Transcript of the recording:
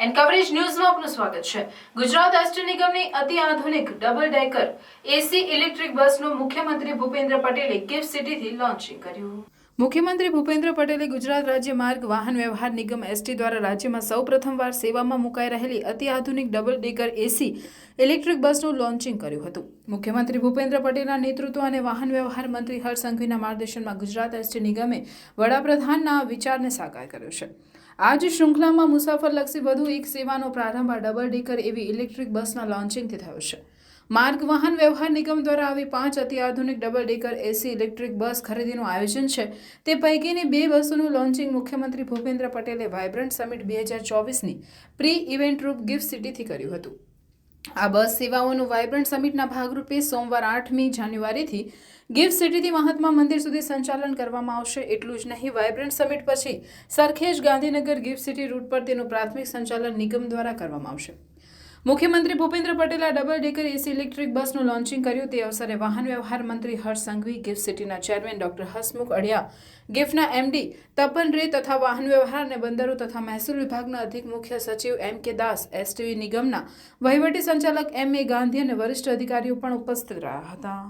And coverage ન્યૂઝમાં આપનું સ્વાગત છે। ગુજરાત એસટી નિગમની અતિ આધુનિક ડબલ ડેકર એસી ઇલેક્ટ્રિક બસનું મુખ્યમંત્રી ભૂપેન્દ્ર પટેલે ગિફ્ટ સિટીથી લોન્ચિંગ કર્યું। મુખ્યમંત્રી ભૂપેન્દ્ર પટેલે ગુજરાત રાજ્ય માર્ગ વાહન વ્યવહાર નિગમ એસટી દ્વારા રાજ્યમાં સૌ પ્રથમવાર સેવામાં મુકાઈ રહેલી અતિ આધુનિક ડબલ ડેકર એસી ઇલેક્ટ્રિક બસનું લોન્ચિંગ કર્યું હતું। મુખ્યમંત્રી ભૂપેન્દ્ર પટેલના નેતૃત્વ અને વાહન વ્યવહાર મંત્રી હર્ષ સંઘવીના માર્ગદર્શનમાં ગુજરાત એસટી નિગમે વડાપ્રધાનના વિચારને સાકાર કર્યો છે। આ જ શૃંખલામાં મુસાફરલક્ષી વધુ એક સેવાનો પ્રારંભ આ ડબલ ડેકર એવી ઇલેક્ટ્રિક બસના લોન્ચિંગથી થયો છે। માર્ગ વાહન વ્યવહાર નિગમ દ્વારા આવી 5 અતિ આધુનિક double decker AC electric bus ખરીદીનું આયોજન છે। તે પૈકીની 2 બસોનું લોન્ચિંગ મુખ્યમંત્રી ભૂપેન્દ્ર પટેલે વાઇબ્રન્ટ સમિટ 2024ની પ્રી ઇવેન્ટ રૂપ ગિફ્ટ સિટીથી કર્યું હતું। આ બસ સેવાઓનું વાઇબ્રન્ટ સમિટના ભાગરૂપે સોમવાર 8મી જાન્યુઆરીથી ગિફ્ટ સિટીથી મહાત્મા મંદિર સુધી સંચાલન કરવામાં આવશે। એટલું જ નહીં, વાઇબ્રન્ટ સમિટ પછી Sarkhej Gandhinagar gift city route પર તેનું પ્રાથમિક સંચાલન નિગમ દ્વારા કરવામાં આવશે। મુખ્યમંત્રી ભૂપેન્દ્ર પટેલે આ ડબલ ડેકર એસી ઇલેક્ટ્રિક બસનું લોન્ચિંગ કર્યું। તે અવસરે વાહન વ્યવહાર મંત્રી હર્ષ સંઘવી, ગિફ્ટ સિટીના ચેરમેન ડોક્ટર હસમુખ અઢિયા, ગિફ્ટના એમડી તપન રે તથા વાહન વ્યવહાર અને બંદરો તથા મહેસૂલ વિભાગના અધિક મુખ્ય સચિવ એમ કે દાસ, એસટીવી નિગમના વહીવટી સંચાલક એમ એ ગાંધી અને વરિષ્ઠ અધિકારીઓ પણ ઉપસ્થિત રહ્યા હતા।